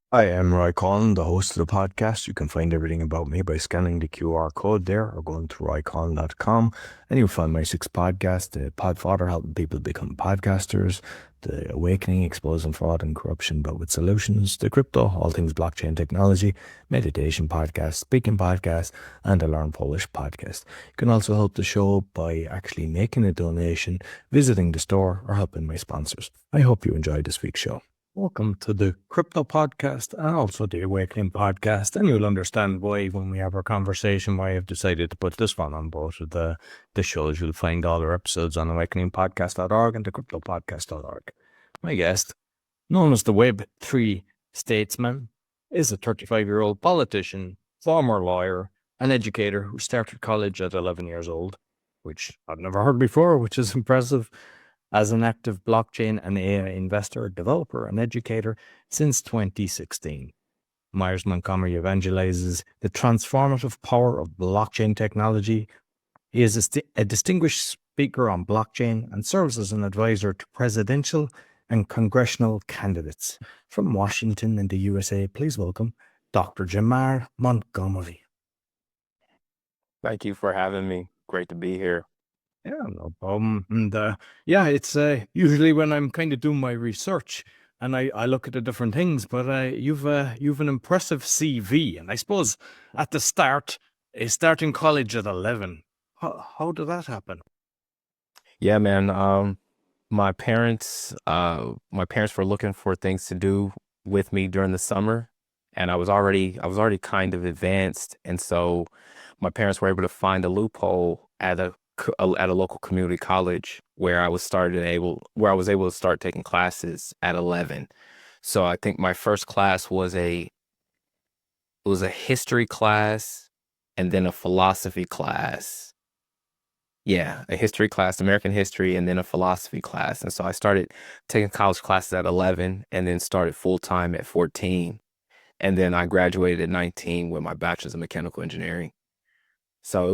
I am Roy Collin, the host of the podcast. You can find everything about me by scanning the QR code there or going to roycollin.com. And you'll find my six podcasts, the Podfather, helping people become podcasters, the Awakening, exposing fraud and corruption, but with solutions, the Crypto, all things blockchain technology, meditation podcast, speaking podcast, and the Learn Polish podcast. You can also help the show by actually making a donation, visiting the store, or helping my sponsors. I hope you enjoyed this week's show. Welcome to the Crypto Podcast and also the Awakening Podcast. And you'll understand why when we have our conversation, why I've decided to put this one on both of the shows. You'll find all our episodes on awakeningpodcast.org and the cryptopodcast.org. My guest, known as the Web3 Statesman, is a 35-year-old politician, former lawyer, and educator who started college at 11 years old, which I've never heard before, which is impressive. As an active blockchain and AI investor, developer, and educator since 2016. Myers-Montgomery evangelizes the transformative power of blockchain technology. He is a distinguished speaker on blockchain and serves as an advisor to presidential and congressional candidates. From Washington in the USA, please welcome Dr. Jamar Montgomery. Thank you for having me. Great to be here. Yeah, no problem. And it's usually when I'm kind of doing my research and I look at the different things, but you've an impressive CV. And I suppose at the start, starting college at 11, how did that happen? Yeah, man. My parents were looking for things to do with me during the summer, and I was already kind of advanced, and so my parents were able to find a loophole at a local community college where I was able to start taking classes at 11. So I think my first class was a history class and then a philosophy class. Yeah, a history class, American history, and then a philosophy class. And so I started taking college classes at 11 and then started full time at 14. And then I graduated at 19 with my bachelor's in mechanical engineering. So it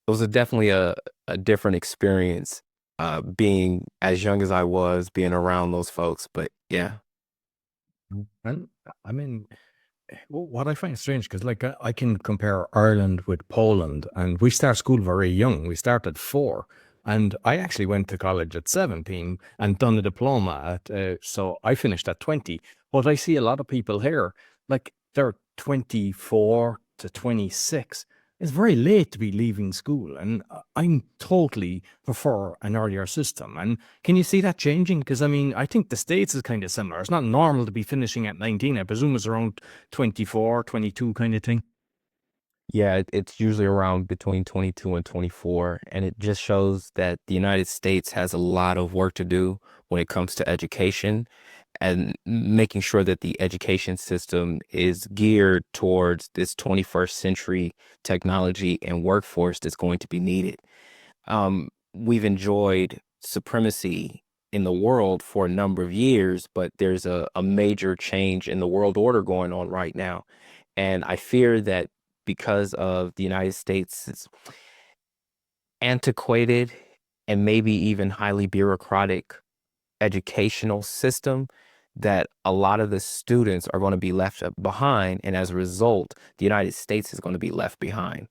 was definitely a different experience, being as young as I was, being around those folks. But yeah. And I mean, what I find strange, because like I can compare Ireland with Poland, and we start school very young. We start at 4, and I actually went to college at 17 and done a diploma so I finished at 20. But I see a lot of people here, like they're 24 to 26. It's very late to be leaving school, and I'm totally prefer an earlier system. And can you see that changing? Because I mean, I think the States is kind of similar. It's not normal to be finishing at 19. I presume it's around 24, 22 kind of thing. Yeah, it's usually around between 22 and 24, and it just shows that the United States has a lot of work to do when it comes to education and making sure that the education system is geared towards this 21st century technology and workforce that's going to be needed. We've enjoyed supremacy in the world for a number of years, but there's a major change in the world order going on right now. And I fear that because of the United States' antiquated and maybe even highly bureaucratic educational system, that a lot of the students are going to be left behind. And as a result, the United States is going to be left behind.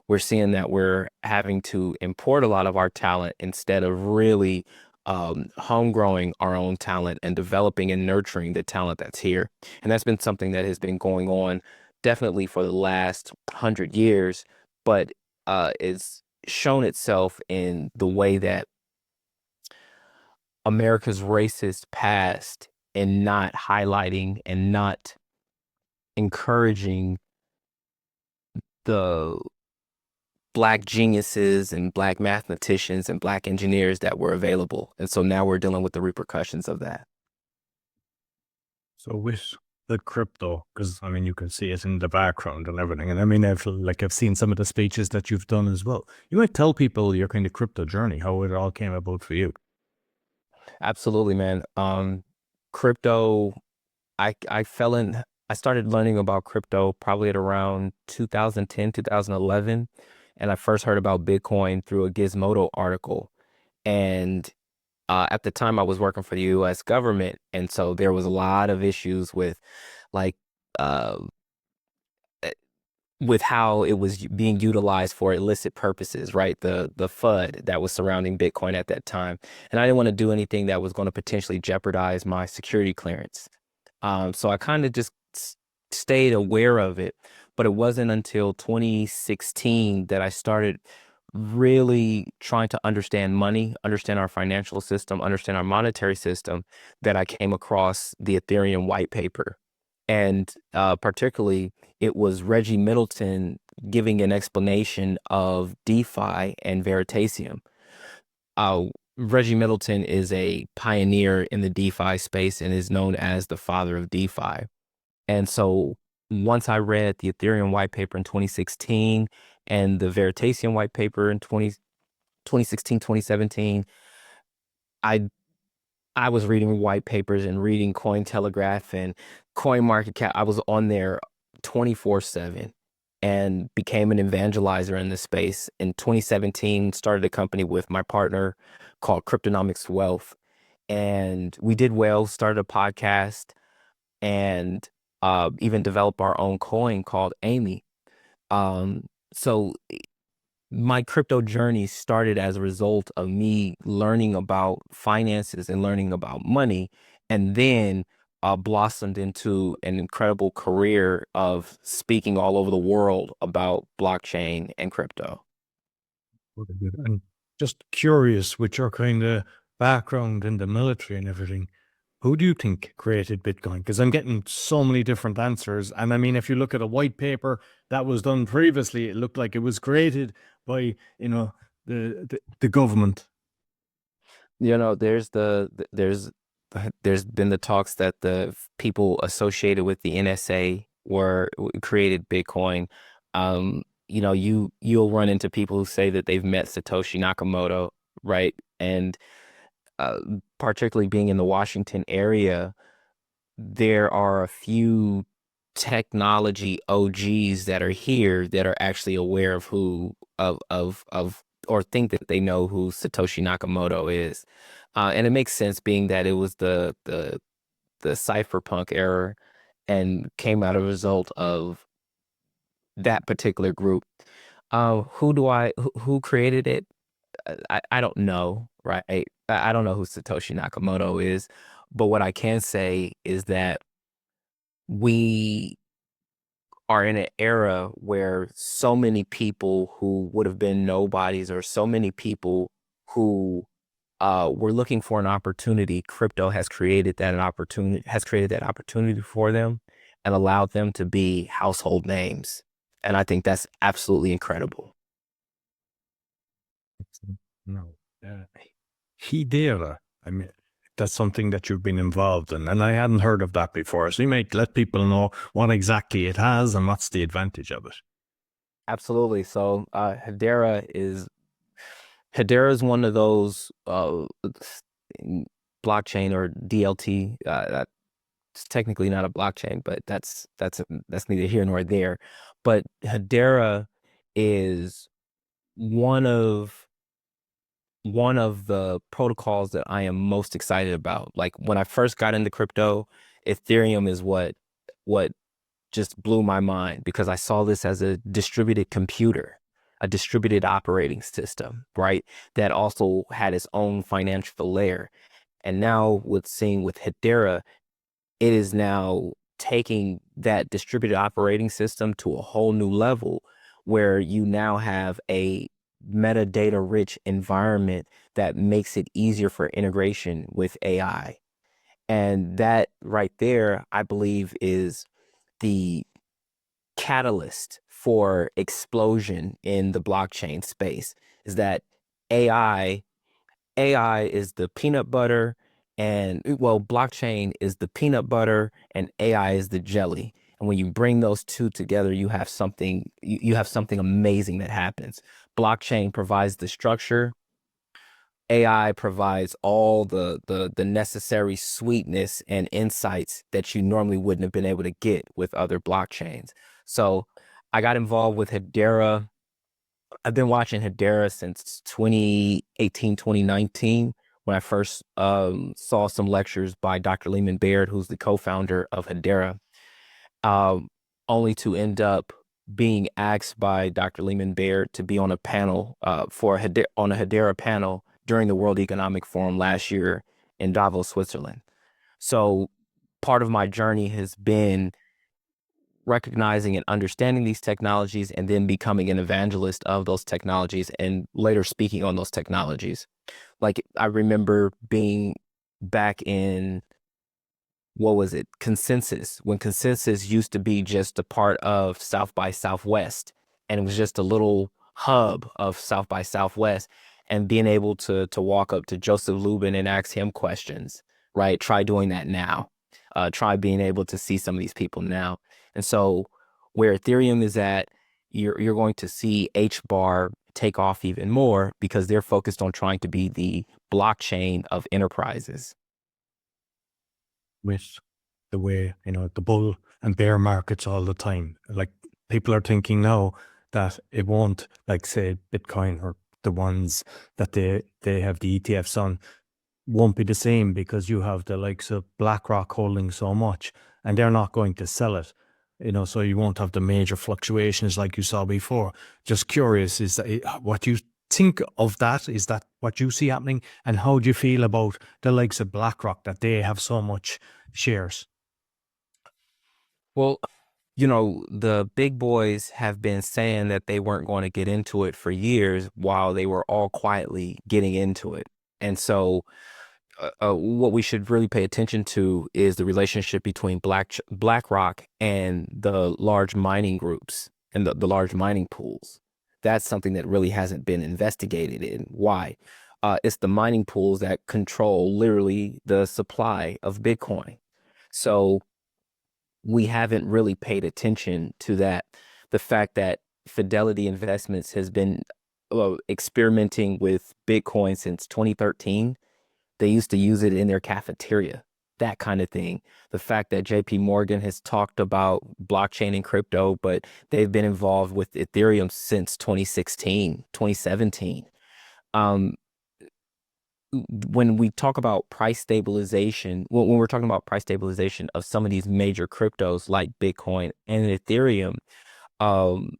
We're seeing that we're having to import a lot of our talent instead of really home growing our own talent and developing and nurturing the talent that's here. And that's been something that has been going on definitely for the last 100 years, but it's shown itself in the way that America's racist past and not highlighting and not encouraging the Black geniuses and Black mathematicians and Black engineers that were available. And so now we're dealing with the repercussions of that. So with the crypto, because I mean, you can see it in the background and everything. And I mean, I've seen some of the speeches that you've done as well. You might tell people your kind of crypto journey, how it all came about for you. Absolutely, man. Crypto, I started learning about crypto probably at around 2010, 2011. And I first heard about Bitcoin through a Gizmodo article. And At the time I was working for the US government, and so there was a lot of issues like uh, with how it was being utilized for illicit purposes, right? The FUD that was surrounding Bitcoin at that time. And I didn't want to do anything that was going to potentially jeopardize my security clearance. So I kind of just stayed aware of it. But it wasn't until 2016 that I started really trying to understand money, understand our financial system, understand our monetary system, that I came across the Ethereum white paper. And particularly, it was Reggie Middleton giving an explanation of DeFi and Veritasium. Uh, Reggie Middleton is a pioneer in the DeFi space and is known as the father of DeFi. And so once I read the Ethereum white paper in 2016 and the Veritasium white paper in 2016, 2017, I I was reading white papers and reading Cointelegraph and CoinMarketCap. I was on there 24/7 and became an evangelizer in this space. In 2017, started a company with my partner called Cryptonomics Wealth. And we did well, started a podcast, and even developed our own coin called Amy. So my crypto journey started as a result of me learning about finances and learning about money, and then blossomed into an incredible career of speaking all over the world about blockchain and crypto. Very good. And just curious, with your kind of background in the military and everything, who do you think created Bitcoin? Because I'm getting so many different answers. And I mean, if you look at a white paper that was done previously, it looked like it was created by, the government. You know, there's been the talks that the people associated with the NSA created Bitcoin. You'll run into people who say that they've met Satoshi Nakamoto, right? And uh, particularly being in the Washington area, there are a few technology OGs that are here that are actually aware of or think that they know who Satoshi Nakamoto is. And it makes sense, being that it was the cypherpunk era and came out of a result of that particular group. Who created it? I don't know, right? I don't know who Satoshi Nakamoto is, but what I can say is that we are in an era where so many people who would have been nobodies, or so many people who were looking for an opportunity, crypto has created that opportunity for them and allowed them to be household names. And I think that's absolutely incredible. No. Hedera. I mean, that's something that you've been involved in, and I hadn't heard of that before. So you might let people know what exactly it has and what's the advantage of it. Absolutely. So Hedera is one of those blockchain or DLT. It's technically not a blockchain, but that's neither here nor there. But Hedera is one of one of the protocols that I am most excited about. Like when I first got into crypto, Ethereum is what just blew my mind, because I saw this as a distributed computer, a distributed operating system, right? That also had its own financial layer. And now with Hedera, it is now taking that distributed operating system to a whole new level, where you now have a metadata rich environment that makes it easier for integration with AI. And that right there, I believe, is the catalyst for explosion in the blockchain space. Is that AI AI is the peanut butter, and well, blockchain is the peanut butter and AI is the jelly. And when you bring those two together, you have something amazing that happens. Blockchain provides the structure, AI provides all the necessary sweetness and insights that you normally wouldn't have been able to get with other blockchains. So I got involved with Hedera. I've been watching Hedera since 2018, 2019, when I first saw some lectures by Dr. Lehman Baird, who's the co-founder of Hedera, um, only to end up being asked by Dr. Lehman Baird to be on a panel on a Hedera panel during the World Economic Forum last year in Davos, Switzerland. So part of my journey has been recognizing and understanding these technologies and then becoming an evangelist of those technologies and later speaking on those technologies. Like I remember being back in, what was it, Consensus, when Consensus used to be just a part of South by Southwest, and it was just a little hub of South by Southwest, and being able to walk up to Joseph Lubin and ask him questions, right? Try doing that now. Try being able to see some of these people now. And so where Ethereum is at, you're going to see H bar take off even more because they're focused on trying to be the blockchain of enterprises. With the way, the bull and bear markets all the time. Like, people are thinking now that it won't, like, say, Bitcoin or the ones that they have the ETFs on, won't be the same because you have the likes of BlackRock holding so much and they're not going to sell it. So you won't have the major fluctuations like you saw before. Just curious, is that what you think of that? Is that what you see happening? And how do you feel about the likes of BlackRock, that they have so much shares? Well, the big boys have been saying that they weren't going to get into it for years while they were all quietly getting into it. And so what we should really pay attention to is the relationship between BlackRock and the large mining groups and the large mining pools. That's something that really hasn't been investigated in. Why? It's the mining pools that control literally the supply of Bitcoin. So we haven't really paid attention to that. The fact that Fidelity Investments has been experimenting with Bitcoin since 2013. They used to use it in their cafeteria, that kind of thing. The fact that JP Morgan has talked about blockchain and crypto, but they've been involved with Ethereum since 2016, 2017. Um, when we talk about price stabilization, when we're talking about price stabilization of some of these major cryptos like Bitcoin and Ethereum, um,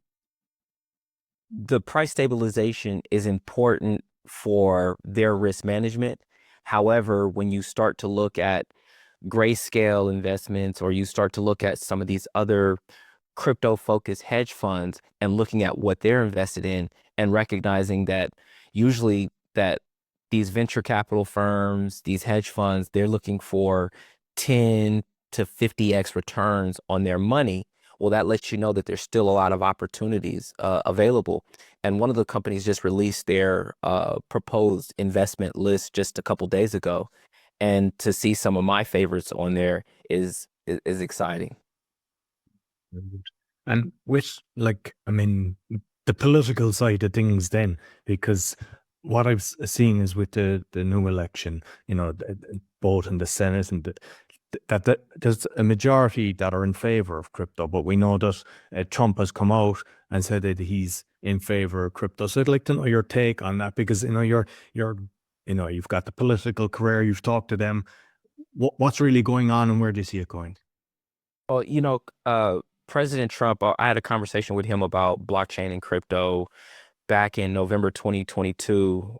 the price stabilization is important for their risk management. However, when you start to look at grayscale investments, or you start to look at some of these other crypto focused hedge funds and looking at what they're invested in and recognizing that usually that these venture capital firms, these hedge funds, they're looking for 10 to 50x returns on their money. Well, that lets you know that there's still a lot of opportunities available. And one of the companies just released their proposed investment list just a couple days ago. And to see some of my favorites on there is exciting. And with, like, the political side of things then, because what I've seen is with the new election, both in the Senate and that there's a majority that are in favor of crypto, but we know that Trump has come out and said that he's in favor of crypto. So I'd like to know your take on that, because you've got the political career, you've talked to them. What's really going on, and where do you see it going? Well, President Trump, I had a conversation with him about blockchain and crypto back in November 2022,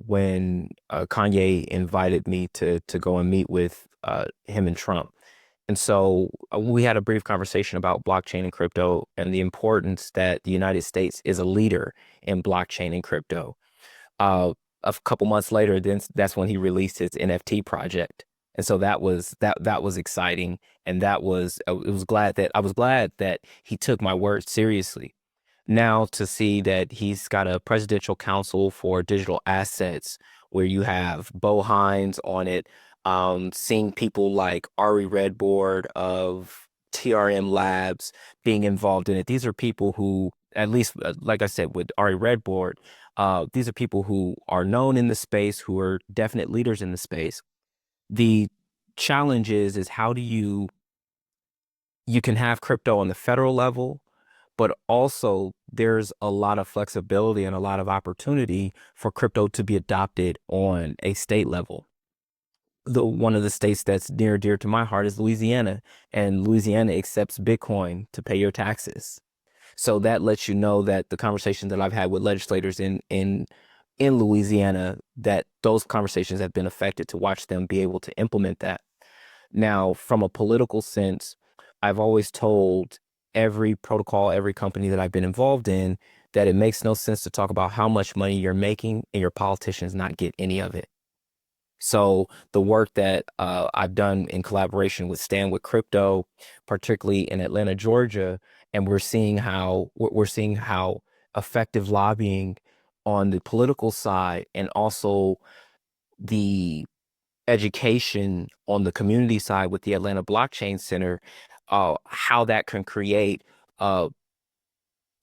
when Kanye invited me to go and meet with him and Trump. And so we had a brief conversation about blockchain and crypto and the importance that the United States is a leader in blockchain and crypto. A couple months later, then that's when he released his NFT project. And so that was exciting. And that was, I was glad that he took my word seriously. Now to see that he's got a presidential council for digital assets where you have Bo Hines on it, seeing people like Ari Redboard of TRM Labs being involved in it. These are people who, at least, like I said, with Ari Redboard, these are people who are known in the space, who are definite leaders in the space. The challenge is how do you can have crypto on the federal level, but also there's a lot of flexibility and a lot of opportunity for crypto to be adopted on a state level. One of the states that's near dear to my heart is Louisiana, and Louisiana accepts Bitcoin to pay your taxes. So that lets you know that the conversations that I've had with legislators in Louisiana, that those conversations have been affected to watch them be able to implement that. Now, from a political sense, I've always told every protocol, every company that I've been involved in, that it makes no sense to talk about how much money you're making and your politicians not get any of it. So the work that I've done in collaboration with Stand with Crypto, particularly in Atlanta, Georgia, and we're seeing how effective lobbying on the political side and also the education on the community side with the Atlanta Blockchain Center, how that can create a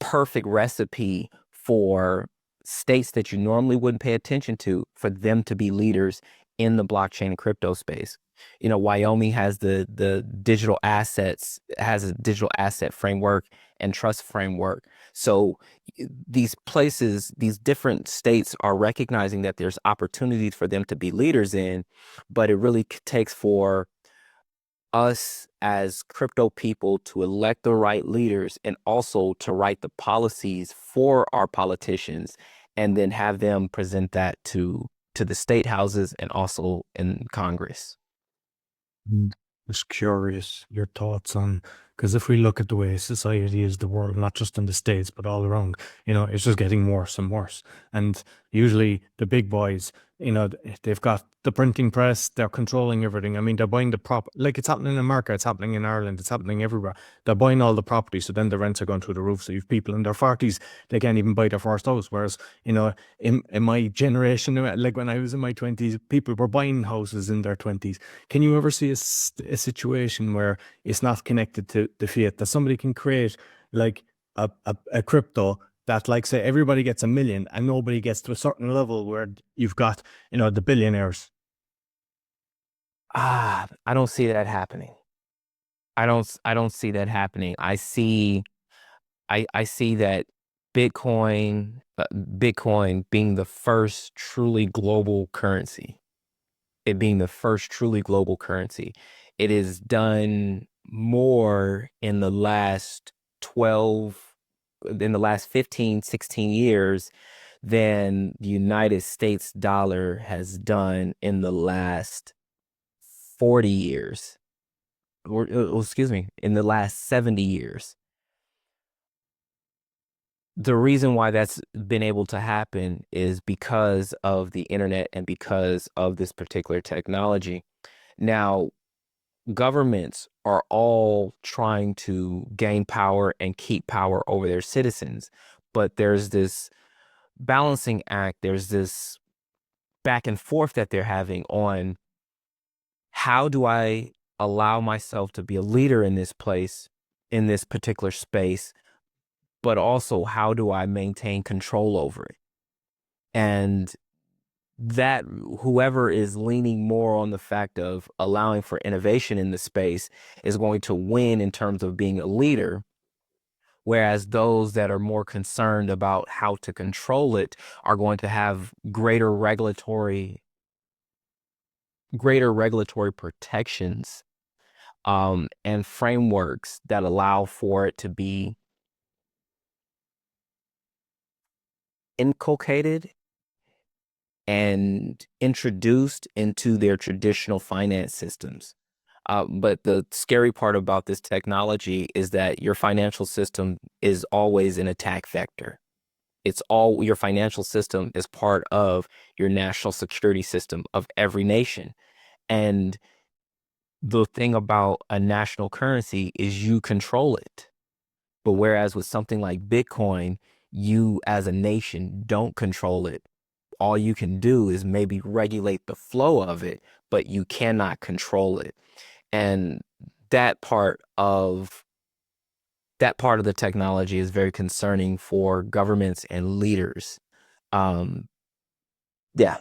perfect recipe for states that you normally wouldn't pay attention to for them to be leaders in the blockchain and crypto space. You know, Wyoming has the digital assets, has a digital asset framework and trust framework. So these places, these different states are recognizing that there's opportunities for them to be leaders in, but it really takes for us as crypto people to elect the right leaders and also to write the policies for our politicians and then have them present that to the state houses and also in Congress. And just curious your thoughts on, because if we look at the way society is, the world, not just in the States, but all around, it's just getting worse and worse. And usually the big boys, they've got the printing press, they're controlling everything. I mean, they're buying the like it's happening in America, it's happening in Ireland, it's happening everywhere. They're buying all the property, so then the rents are going through the roof. So you've people in their 40s, they can't even buy their first house. Whereas, in my generation, like when I was in my 20s, people were buying houses in their 20s. Can you ever see a situation where it's not connected to the fiat, that somebody can create like a crypto that, like, say everybody gets 1 million and nobody gets to a certain level where you've got, the billionaires? I don't see that happening. I don't see that happening. I see that Bitcoin being the first truly global currency. It being the first truly global currency. It is done more in the last 12, in the last 15, 16 years than the United States dollar has done in the last 40 years, or excuse me, in the last 70 years. The reason why that's been able to happen is because of the internet and because of this particular technology. Now, governments are all trying to gain power and keep power over their citizens, but there's this balancing act, there's this back and forth that they're having on how do I allow myself to be a leader in this place, in this particular space, but also how do I maintain control over it? And that whoever is leaning more on the fact of allowing for innovation in the space is going to win in terms of being a leader, whereas those that are more concerned about how to control it are going to have greater regulatory protections, and frameworks that allow for it to be inculcated and introduced into their traditional finance systems. But the scary part about this technology is that your financial system is always an attack vector. Your financial system is part of your national security system of every nation. And the thing about a national currency is you control it. But whereas with something like Bitcoin, you as a nation don't control it. All you can do is maybe regulate the flow of it, but you cannot control it. And that part of that part of the technology is very concerning for governments and leaders. Um, yeah.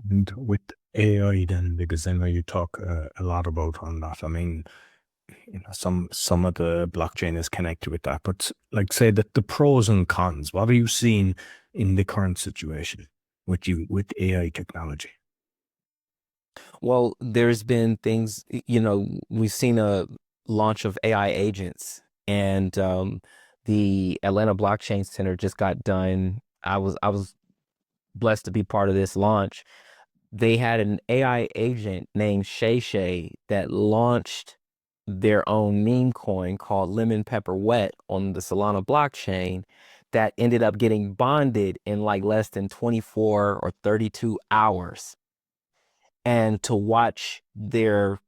And with AI then, because I know you talk a lot about on that. I mean, some of the blockchain is connected with that, but like say that the pros and cons, what are you seeing in the current situation with AI technology? Well, there's been things, we've seen a launch of AI agents, and the Atlanta Blockchain Center just got done. I was blessed to be part of this launch. They had an AI agent named Shay Shay that launched their own meme coin called Lemon Pepper Wet on the Solana blockchain that ended up getting bonded in like less than 24 or 32 hours. And to watch their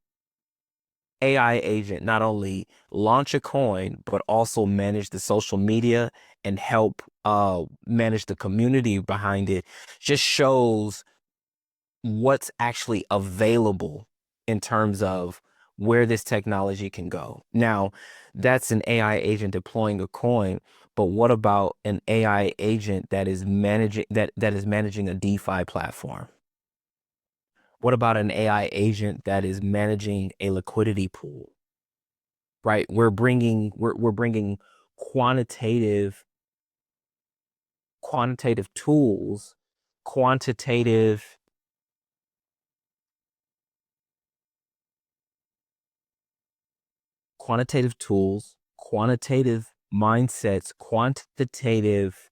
AI agent not only launch a coin, but also manage the social media and help manage the community behind it just shows what's actually available in terms of where this technology can go. Now, that's an AI agent deploying a coin, but what about an AI agent that is managing a DeFi platform? What about an AI agent that is managing a liquidity pool? Right? We're bringing quantitative tools, quantitative tools, quantitative mindsets, quantitative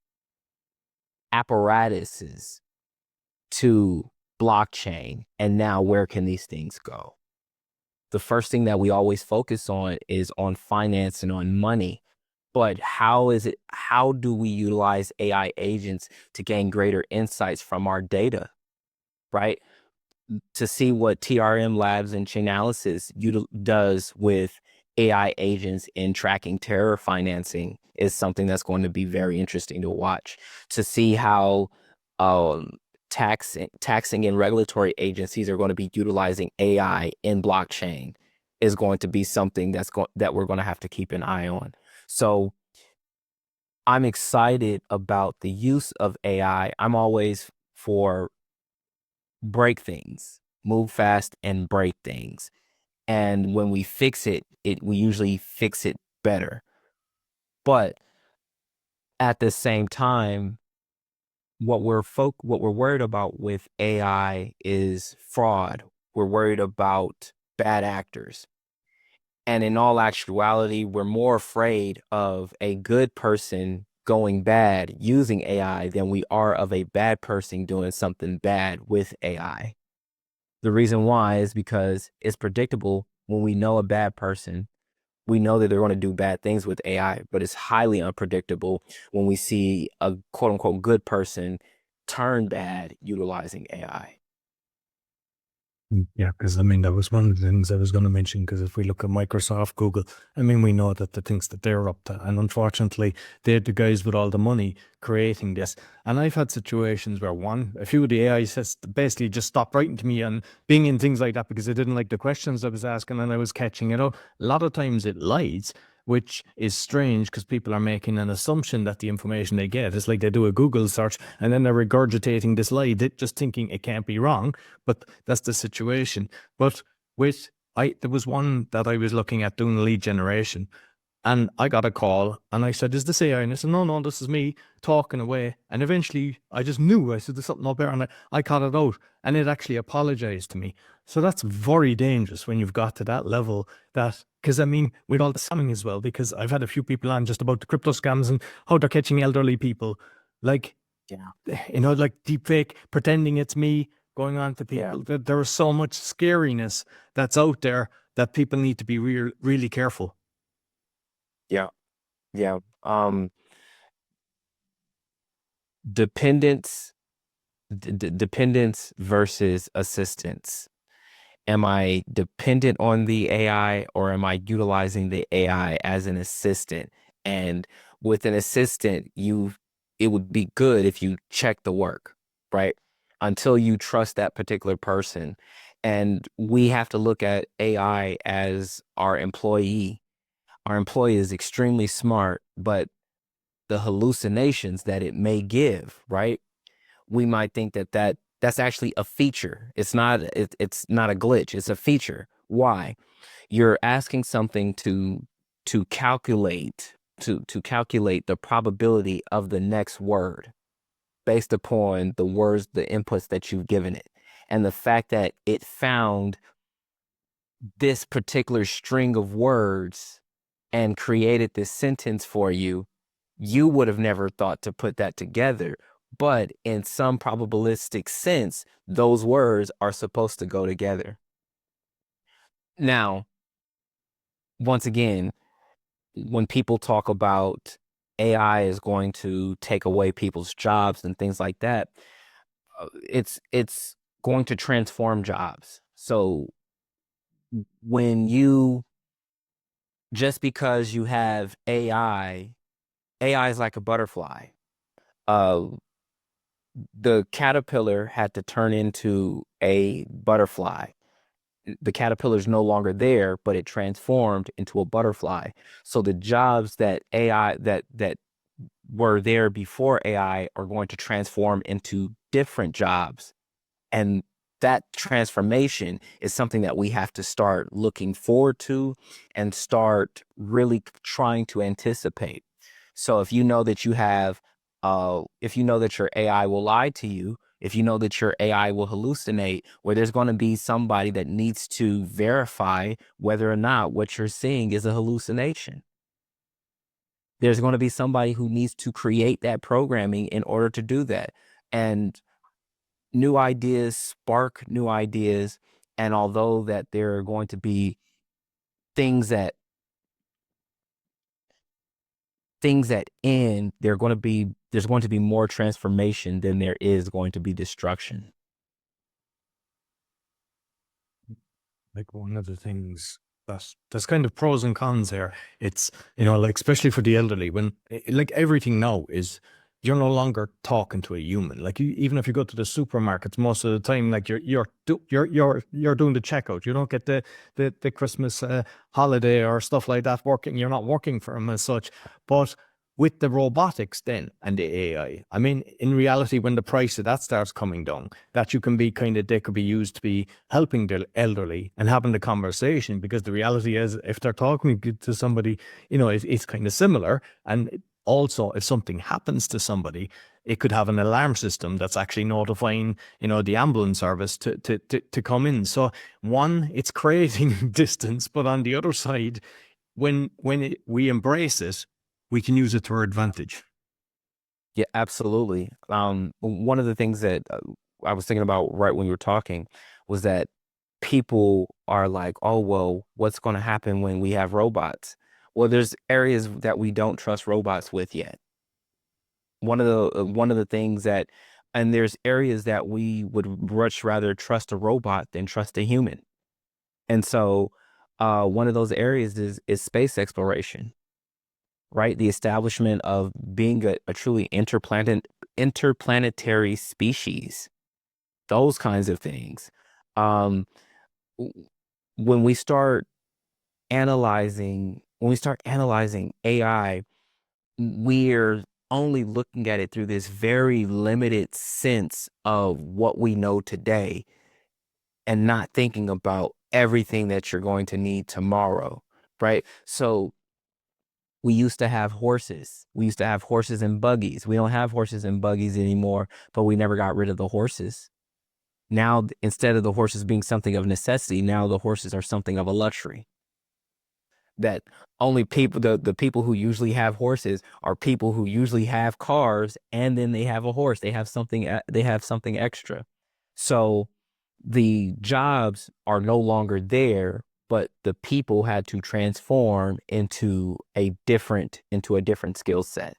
apparatuses to blockchain. And now where can these things go? The first thing that we always focus on is on finance and on money. But how do we utilize AI agents to gain greater insights from our data, right? To see what TRM Labs and Chainalysis does with AI agents in tracking terror financing is something that's going to be very interesting to watch. To see how um, taxing and regulatory agencies are going to be utilizing AI in blockchain is going to be something that we're going to have to keep an eye on. So I'm excited about the use of AI. I'm always for break things, move fast and break things. And when we fix it, we usually fix it better. But at the same time, what we're worried about with AI is fraud. We're worried about bad actors. And in all actuality, we're more afraid of a good person going bad using AI than we are of a bad person doing something bad with AI. The reason why is because it's predictable. When we know a bad person, we know that they're going to do bad things with AI, but it's highly unpredictable when we see a quote unquote good person turn bad utilizing AI. Yeah, because I mean, that was one of the things I was going to mention. Because if we look at Microsoft, Google, I mean, we know that the things that they're up to, and unfortunately, they're the guys with all the money creating this. And I've had situations where a few of the AI says basically just stopped writing to me and Bing and things like that because they didn't like the questions I was asking, and I was catching it up. A lot of times it lies, which is strange because people are making an assumption that the information they get is like they do a Google search and then they're regurgitating this lie, just thinking it can't be wrong. But that's the situation. But there was one that I was looking at doing lead generation, and I got a call and I said, "Is this AI?" And I said, no, this is me talking away. And eventually I just knew, I said, "There's something up there." And I caught it out and it actually apologized to me. So that's very dangerous when you've got to that level because I mean, with all the scamming as well, because I've had a few people on just about the crypto scams and how they're catching elderly people. Like, Yeah. like deep fake, pretending it's me going on to people. Yeah. There is so much scariness that's out there that people need to be really careful. Yeah. Yeah. Dependence, dependence versus assistance. Am I dependent on the AI or am I utilizing the AI as an assistant? And with an assistant, it would be good if you check the work, right? Until you trust that particular person. And we have to look at AI as our employee. Our employee is extremely smart, but the hallucinations that it may give, right? We might think that that's actually a feature. It's not a glitch. It's a feature. Why? You're asking something to calculate the probability of the next word based upon the words, the inputs that you've given it. And the fact that it found this particular string of words and created this sentence for you, you would have never thought to put that together. But in some probabilistic sense, those words are supposed to go together. Now, once again, when people talk about AI is going to take away people's jobs and things like that, it's going to transform jobs. So when you just because you have AI is like a butterfly. Uh, the caterpillar had to turn into a butterfly. The caterpillar is no longer there, but it transformed into a butterfly. So the jobs that AI that were there before AI are going to transform into different jobs. And that transformation is something that we have to start looking forward to and start really trying to anticipate. So if you know that if you know that your AI will lie to you, if you know that your AI will hallucinate, where there's going to be somebody that needs to verify whether or not what you're seeing is a hallucination. There's going to be somebody who needs to create that programming in order to do that. And new ideas spark new ideas. And although that there are going to be things that end, there's going to be more transformation than there is going to be destruction. Like one of the things that there's kind of pros and cons here. It's, you know, like especially for the elderly, when like everything now is, you're no longer talking to a human. Like even if you go to the supermarkets, most of the time, like you're doing the checkout. You don't get the Christmas holiday or stuff like that working. You're not working for them as such. But with the robotics then and the AI, I mean, in reality, when the price of that starts coming down, that you can be they could be used to be helping the elderly and having the conversation, because the reality is if they're talking to somebody, you know, it's kind of similar. And also, if something happens to somebody, it could have an alarm system that's actually notifying, you know, the ambulance service to come in. So one, it's creating distance, but on the other side, when we embrace it, we can use it to our advantage. Yeah, absolutely. One of the things that I was thinking about right when you were talking was that people are like, oh, well, what's going to happen when we have robots? Well, there's areas that we don't trust robots with yet. One of the things that, and there's areas that we would much rather trust a robot than trust a human. And so, one of those areas is space exploration, right? The establishment of being a truly interplanetary species, those kinds of things. Um, w- when we start analyzing AI, we're only looking at it through this very limited sense of what we know today and not thinking about everything that you're going to need tomorrow, right? So we used to have horses. We used to have horses and buggies. We don't have horses and buggies anymore, but we never got rid of the horses. Now, instead of the horses being something of necessity, now the horses are something of a luxury. That only people, the people who usually have horses are people who usually have cars, and then they have a horse. They have something extra. So the jobs are no longer there, but the people had to transform into a different skill set.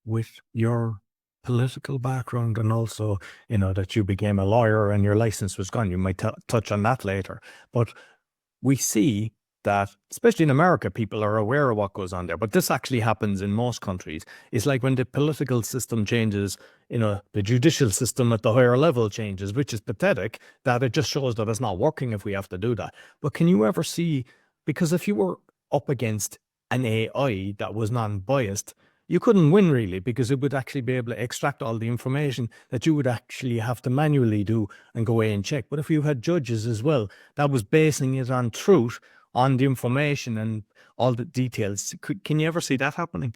With your political background, and also, you know, that you became a lawyer and your license was gone, you might touch on that later. But we see that, especially in America, people are aware of what goes on there. But this actually happens in most countries. It's like when the political system changes, you know, the judicial system at the higher level changes, which is pathetic, that it just shows that it's not working if we have to do that. But can you ever see, because if you were up against an AI that was non-biased, you couldn't win really, because it would actually be able to extract all the information that you would actually have to manually do and go away and check. But if you had judges as well, that was basing it on truth, on the information and all the details. Can you ever see that happening?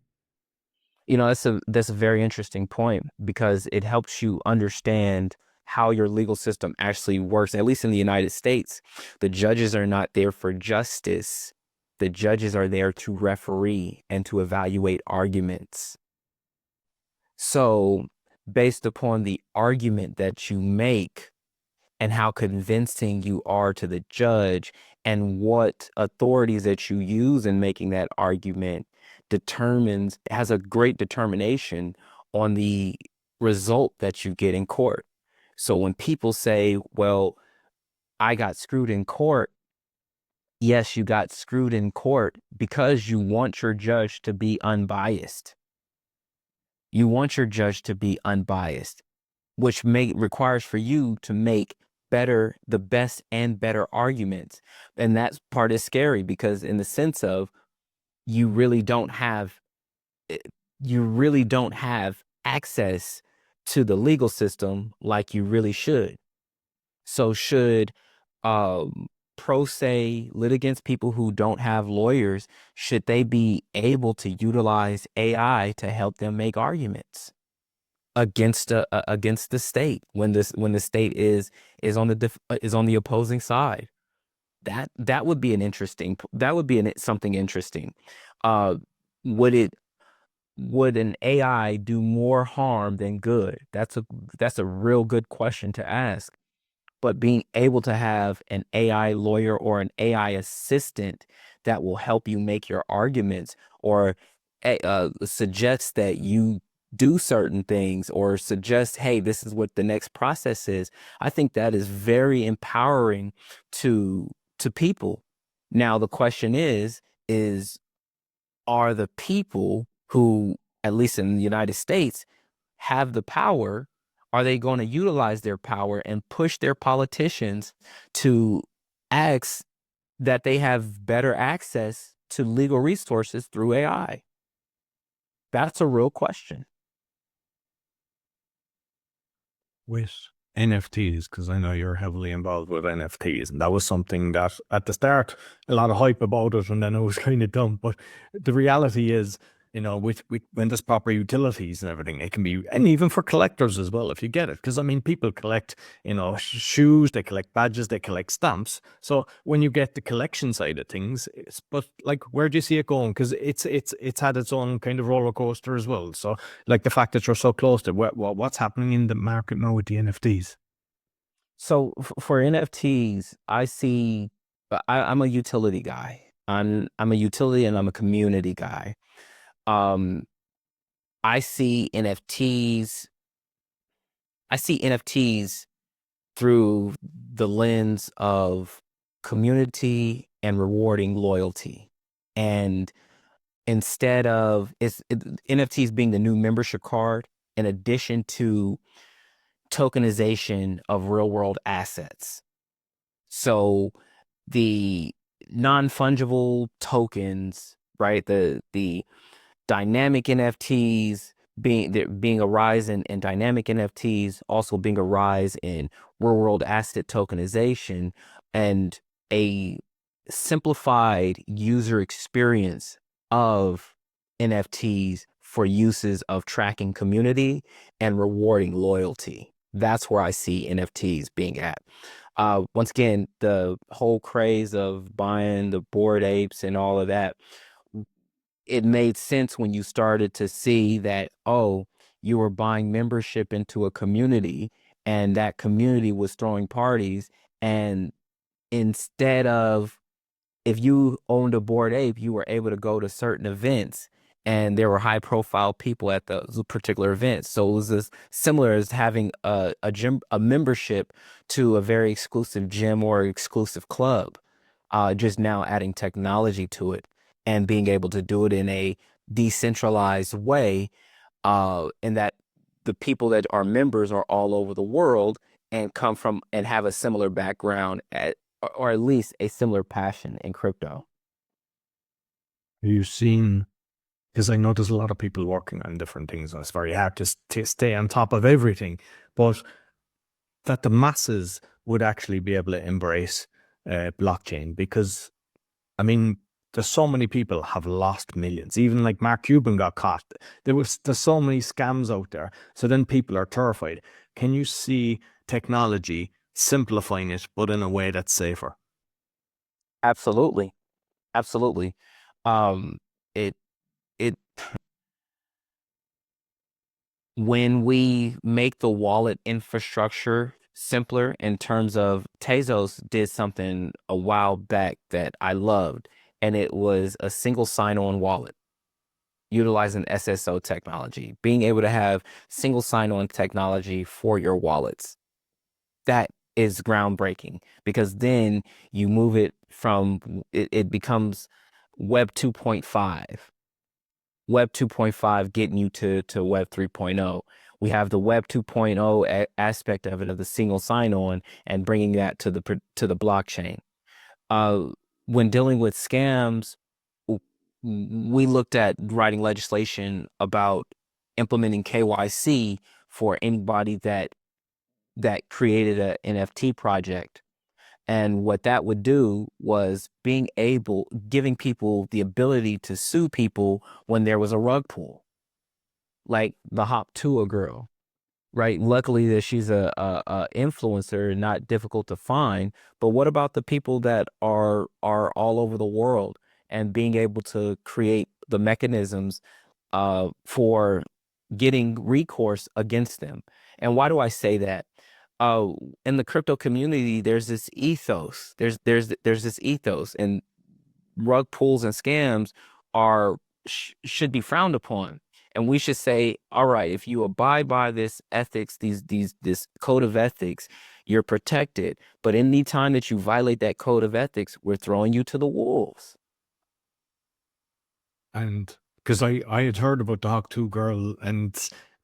You know, that's a very interesting point, because it helps you understand how your legal system actually works. At least in the United States, the judges are not there for justice. The judges are there to referee and to evaluate arguments. So, based upon the argument that you make and how convincing you are to the judge and what authorities that you use in making that argument, has a great determination on the result that you get in court. So when people say, well, I got screwed in court, yes, you got screwed in court because you want your judge to be unbiased. You want your judge to be unbiased, which requires for you to make the best and better arguments. And that part is scary, because in the sense of, you really don't have eh, you really don't have access to the legal system like you really should. So should um, pro se litigants, people who don't have lawyers, should they be able to utilize AI to help them make arguments against the state when the state is on is on the opposing side? That would be something interesting. Uh, would it would an AI do more harm than good? That's a real good question to ask. But being able to have an AI lawyer or an AI assistant that will help you make your arguments, or suggest that you do certain things, or suggest, hey, this is what the next process is. I think that is very empowering to people. Now, the question is are the people who, at least in the United States, have the power, are they going to utilize their power and push their politicians to ask that they have better access to legal resources through AI? That's a real question. With NFTs, because I know you're heavily involved with NFTs, and that was something that at the start a lot of hype about it, and then it was kind of dumb. But the reality is, with when there's proper utilities and everything, it can be, and even for collectors as well, if you get it. Because I mean, people collect, shoes, they collect badges, they collect stamps. So when you get the collection side of things, but like, where do you see it going? Because it's had its own kind of roller coaster as well. So like the fact that you're so close to what's happening in the market now with the NFTs. So for NFTs, I'm a utility guy. I'm a utility and I'm a community guy. Um, I see NFTs. I see NFTs through the lens of community and rewarding loyalty. And instead of NFTs being the new membership card, in addition to tokenization of real world assets. So the non-fungible tokens, right? The dynamic NFTs being a rise in dynamic NFTs, also being a rise in real world asset tokenization, and a simplified user experience of NFTs for uses of tracking community and rewarding loyalty. That's where I see NFTs being at. Once again, the whole craze of buying the Bored Apes and all of that, it made sense when you started to see that, oh, you were buying membership into a community, and that community was throwing parties. And instead of, if you owned a Bored Ape, you were able to go to certain events, and there were high profile people at those particular events. So it was as similar as having a membership to a very exclusive gym or exclusive club, just now adding technology to it and being able to do it in a decentralized way, and that the people that are members are all over the world and come from and have a similar background or at least a similar passion in crypto. You've seen Because I know there's a lot of people working on different things, and it's very hard to stay on top of everything. But that the masses would actually be able to embrace blockchain, because I mean, there's so many people have lost millions. Even like Mark Cuban got caught. There's so many scams out there. So then people are terrified. Can you see technology simplifying it, but in a way that's safer? Absolutely. Absolutely. Um, it, it, when we make the wallet infrastructure simpler in terms of Tezos did something a while back that I loved, and it was a single sign-on wallet utilizing SSO technology, being able to have single sign-on technology for your wallets. That is groundbreaking, because then you move it from, it becomes Web 2.5. Web 2.5 getting you to Web 3.0. We have the Web 2.0 aspect of it, of the single sign-on, and bringing that to the blockchain. Uh, when dealing with scams, we looked at writing legislation about implementing KYC for anybody that created an NFT project. And what that would do was giving people the ability to sue people when there was a rug pull, like the Hop Tua girl, right? Luckily that she's a influencer, not difficult to find. But what about the people that are all over the world, and being able to create the mechanisms for getting recourse against them? And why do I say that? Uh, in the crypto community, there's this ethos. There's this ethos, and rug pulls and scams are should be frowned upon. And we should say, all right, if you abide by this ethics, this code of ethics, you're protected. But any time that you violate that code of ethics, we're throwing you to the wolves. And because I had heard about the Hawk 2 girl, and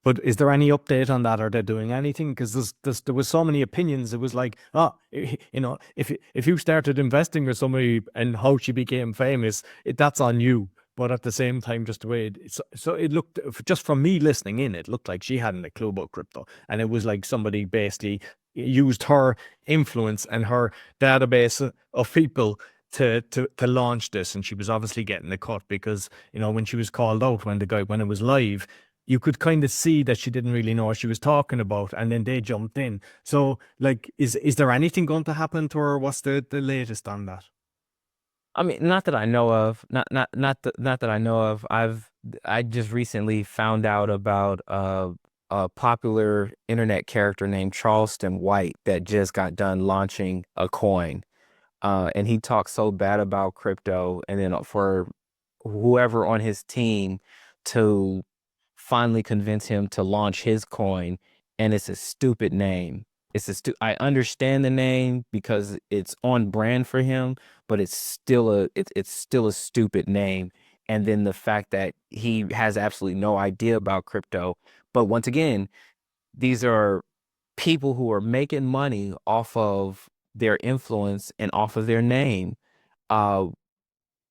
but is there any update on that? Are they doing anything? Because there was so many opinions. It was like, if you started investing with somebody and how she became famous, that's on you. But at the same time, just the way so it looked, just from me listening in, it looked like she hadn't a clue about crypto, and it was like somebody basically used her influence and her database of people to launch this, and she was obviously getting the cut, because when she was called out, when it was live, you could kind of see that she didn't really know what she was talking about, and then they jumped in. So like, is there anything going to happen to her? What's the latest on that? I mean, not that I know of. Not that I know of. I just recently found out about a popular internet character named Charleston White that just got done launching a coin. And he talks so bad about crypto, and then for whoever on his team to finally convince him to launch his coin, and it's a stupid name. I understand the name because it's on brand for him, but it's still a stupid name. And then the fact that he has absolutely no idea about crypto. But once again, these are people who are making money off of their influence and off of their name. Uh,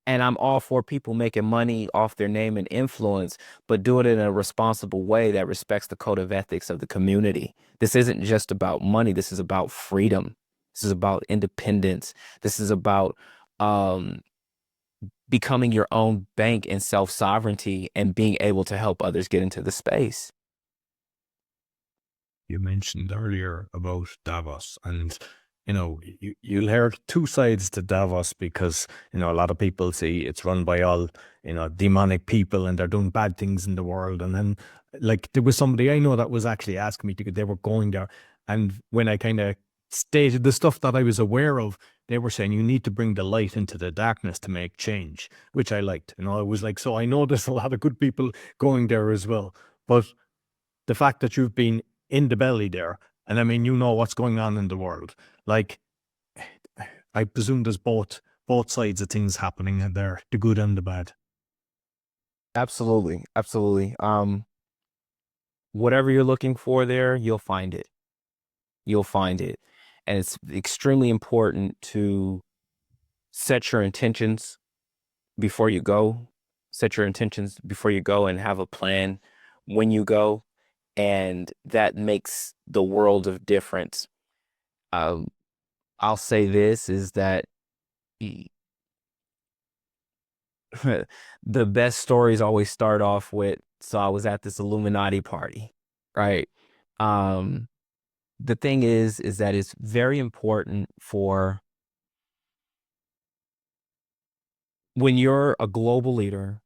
and I'm all for people making money off their name and influence, but do it in a responsible way that respects the code of ethics of the community. This isn't just about money. This is about freedom. This is about independence. This is about um, becoming your own bank and self-sovereignty, and being able to help others get into the space. You mentioned earlier about Davos, and you'll hear two sides to Davos, because a lot of people see it's run by all demonic people, and they're doing bad things in the world. And then, like, there was somebody I know that was actually asking me to, they were going there, and when I kind of stated the stuff that I was aware of, they were saying you need to bring the light into the darkness to make change, which I liked. I was like, so I know there's a lot of good people going there as well, but the fact that you've been in the belly there, and I mean, what's going on in the world. Like, I presume there's both sides of things happening in there, the good and the bad. Absolutely. Absolutely. Whatever you're looking for there, you'll find it. You'll find it. And it's extremely important to set your intentions before you go. set your intentions before you go and have a plan when you go. And that makes the world of difference. Um, I'll say this is that the best stories always start off with, so I was at this Illuminati party, right? Um, the thing is that it's very important for when you're a global leader,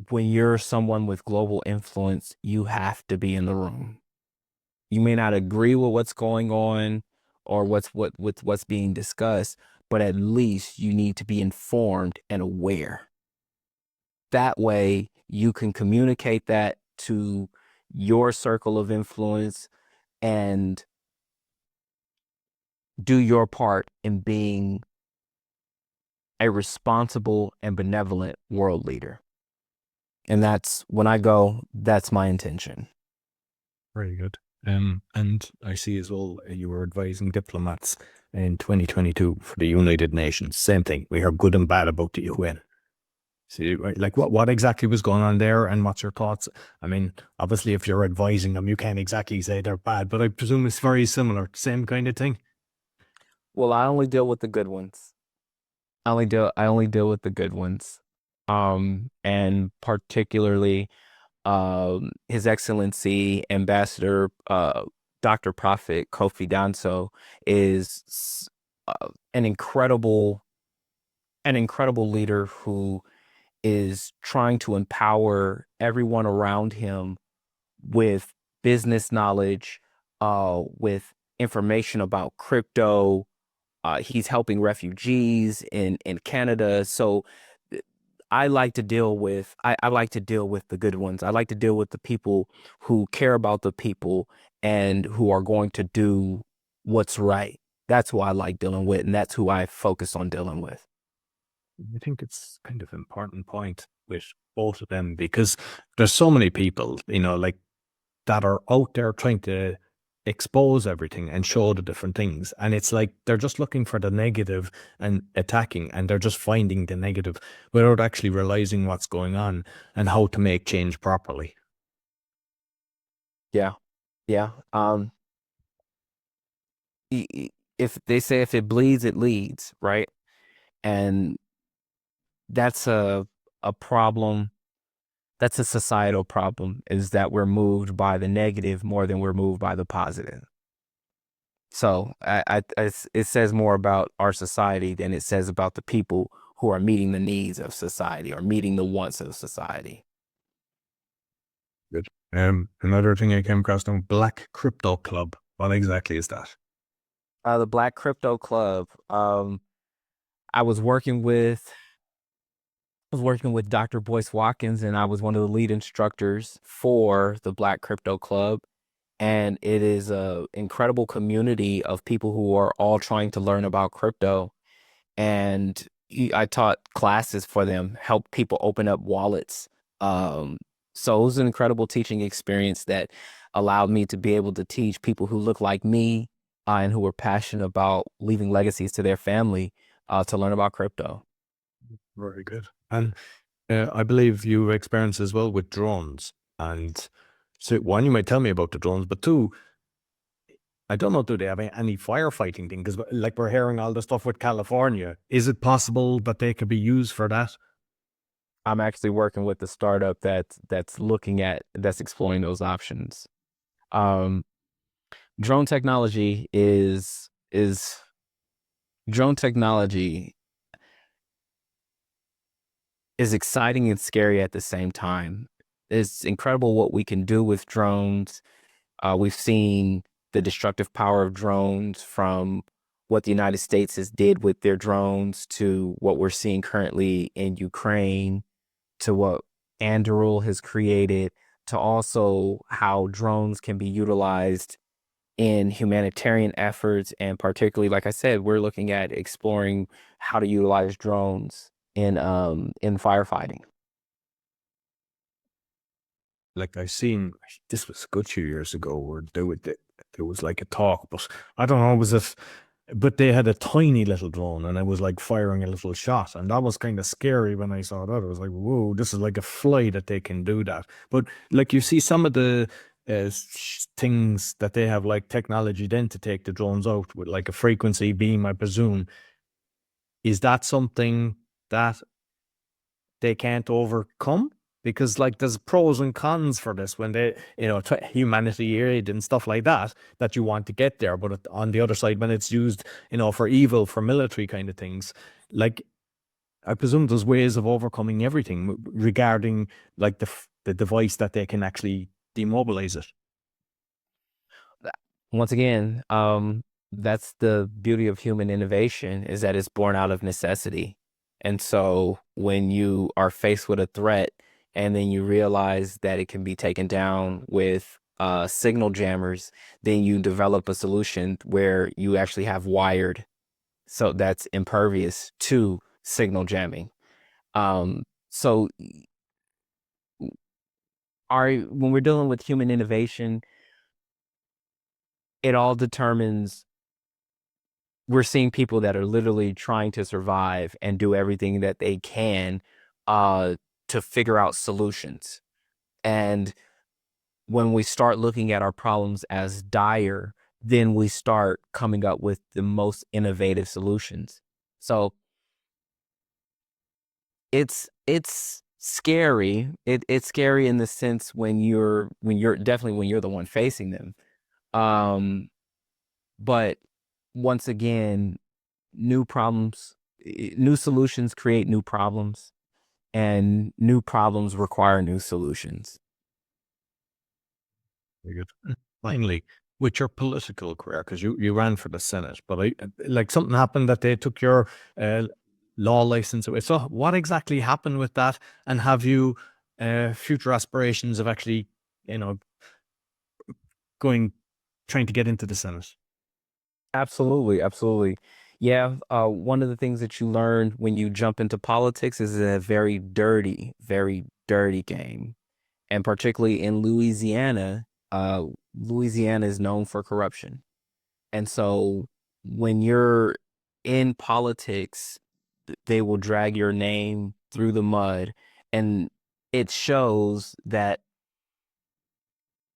when you're someone with global influence, you have to be in the room. You may not agree with what's going on or what's being discussed, but at least you need to be informed and aware. That way you can communicate that to your circle of influence and do your part in being a responsible and benevolent world leader. And that's when I go, that's my intention. Very good. And I see as well you were advising diplomats in 2022 for the United Nations. Same thing. We heard good and bad about the UN. See, like what exactly was going on there, and what's your thoughts? I mean, obviously, if you're advising them, you can't exactly say they're bad, but I presume it's very similar, same kind of thing. Well, I only deal with the good ones. I only deal with the good ones. And particularly His Excellency Ambassador Dr. Prophet Kofi Danso is an incredible leader who is trying to empower everyone around him with business knowledge, with information about crypto. He's helping refugees in Canada. So I like to deal with the good ones. I like to deal with the people who care about the people and who are going to do what's right. That's who I like dealing with, and that's who I focus on dealing with. I think it's kind of important point with both of them because there's so many people, like that are out there trying to expose everything and show the different things. And it's like they're just looking for the negative and attacking, and they're just finding the negative without actually realizing what's going on and how to make change properly. Yeah. Yeah. If they say if it bleeds, it leads, right? And that's a problem. That's a societal problem, is that we're moved by the negative more than we're moved by the positive. So it says more about our society than it says about the people who are meeting the needs of society or meeting the wants of society. Good. Another thing I came across on Black Crypto Club. What exactly is that? The Black Crypto Club. I was working with Dr. Boyce Watkins, and I was one of the lead instructors for the Black Crypto Club. And it is a incredible community of people who are all trying to learn about crypto. And I taught classes for them, helped people open up wallets. Um, so it was an incredible teaching experience that allowed me to be able to teach people who look like me and who were passionate about leaving legacies to their family to learn about crypto. Very good. And I believe you experience as well with drones. And so one, you might tell me about the drones, but two, I don't know, do they have any firefighting thing? Because like we're hearing all the stuff with California. Is it possible that they could be used for that? I'm actually working with the startup that's exploring those options. Um, drone technology is drone technology is exciting and scary at the same time. It's incredible what we can do with drones. We've seen the destructive power of drones, from what the United States has did with their drones to what we're seeing currently in Ukraine, to what Anduril has created, to also how drones can be utilized in humanitarian efforts. And particularly, like I said, we're looking at exploring how to utilize drones in firefighting. Like I seen, this was a good few years ago where there was like a talk, but I don't know, was it but they had a tiny little drone and I was like firing a little shot. And that was kind of scary when I saw that. I was like, whoa, this is like a fly that they can do that. But like you see some of the things that they have, like technology then to take the drones out with like a frequency beam, I presume. Is that something that they can't overcome? Because like there's pros and cons for this when they, humanity aid and stuff like that, that you want to get there. But on the other side, when it's used, for evil, for military kind of things, like I presume there's ways of overcoming everything regarding like the device that they can actually demobilize it. Once again, that's the beauty of human innovation, is that it's born out of necessity. And so when you are faced with a threat and then you realize that it can be taken down with signal jammers, then you develop a solution where you actually have wired, so that's impervious to signal jamming. So when we're dealing with human innovation, it all determines, we're seeing people that are literally trying to survive and do everything that they can to figure out solutions. And when we start looking at our problems as dire, then we start coming up with the most innovative solutions. So it's scary. It's scary in the sense when you're definitely when you're the one facing them. But once again, new solutions create new problems, and new problems require new solutions. Very good. Finally, with your political career, because you ran for the Senate, but like something happened that they took your uh, law license away. So what exactly happened with that? And have you future aspirations of actually, you know, going, trying to get into the Senate? Absolutely, absolutely. Yeah, one of the things that you learn when you jump into politics is a very dirty game. And particularly in Louisiana, Louisiana is known for corruption. And so when you're in politics, they will drag your name through the mud. And it shows that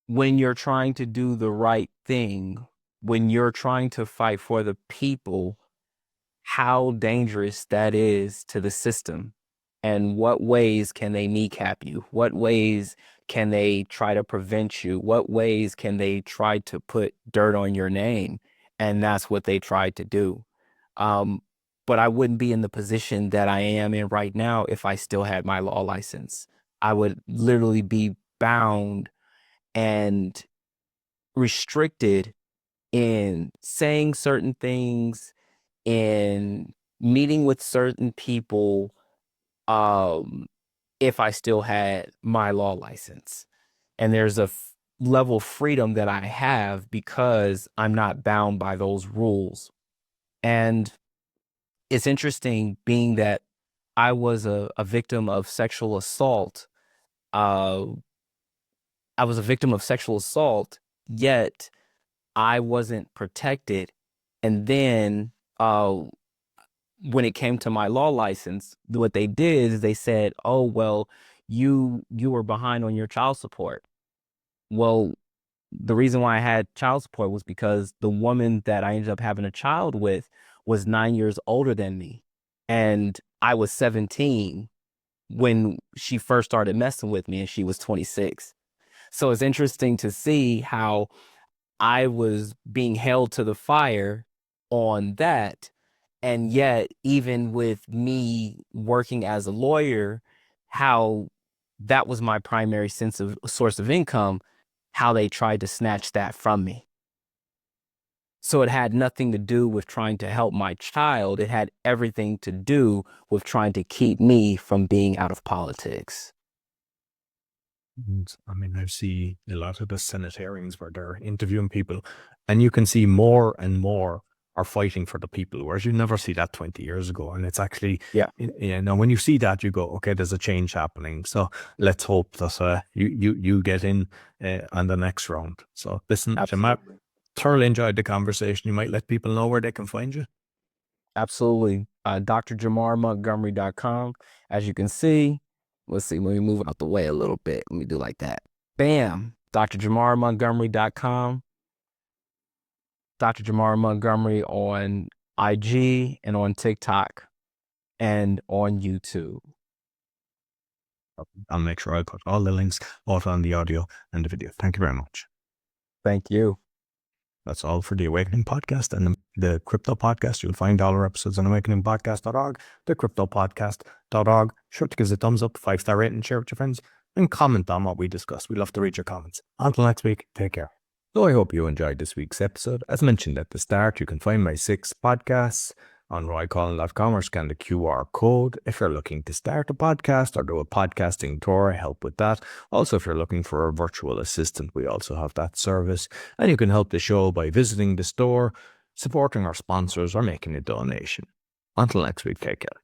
when you're trying to do the right thing, when you're trying to fight for the people, how dangerous that is to the system, and what ways can they kneecap you? What ways can they try to prevent you? What ways can they try to put dirt on your name? And that's what they tried to do. Um, but I wouldn't be in the position that I am in right now if I still had my law license. I would literally be bound and restricted in saying certain things, in meeting with certain people, um, if I still had my law license. And there's a level of freedom that I have because I'm not bound by those rules. And it's interesting, being that I was a victim of sexual assault. Uh, I was a victim of sexual assault, yet I wasn't protected. And then when it came to my law license, what they did is they said, "Oh, well, you were behind on your child support." Well, the reason why I had child support was because the woman that I ended up having a child with was 9 years older than me, and I was 17 when she first started messing with me, and she was 26. So it's interesting to see how I was being held to the fire on that. And yet, even with me working as a lawyer, how that was my primary source of income, how they tried to snatch that from me. So it had nothing to do with trying to help my child. It had everything to do with trying to keep me from being out of politics. And, I mean, I see a lot of the Senate hearings where they're interviewing people, and you can see more and more are fighting for the people, whereas you never see that 20 years ago. And it's actually, Yeah, when you see that, you go, okay, there's a change happening. So let's hope that you get in on the next round. So listen, Jamar, absolutely. thoroughly enjoyed the conversation. You might let people know where they can find you. Absolutely. drjamarmontgomery.com. As you can see, let's see, let me move out the way a little bit. Let me do like that. Bam. drjamarmontgomery.com. Dr. Jamar Montgomery on IG and on TikTok and on YouTube. I'll make sure I put all the links both on the audio and the video. Thank you very much. Thank you. That's all for the Awakening Podcast and the Crypto Podcast. You'll find all our episodes on awakeningpodcast.org, the cryptopodcast.org. Sure to give us a thumbs up, 5-star rating, share with your friends, and comment on what we discussed. We love to read your comments. Until next week, take care. So I hope you enjoyed this week's episode. As mentioned at the start, you can find my 6 podcasts on roycollin.com or scan the QR code if you're looking to start a podcast or do a podcasting tour. I help with that. Also, if you're looking for a virtual assistant, we also have that service. And you can help the show by visiting the store, supporting our sponsors, or making a donation. Until next week, take care.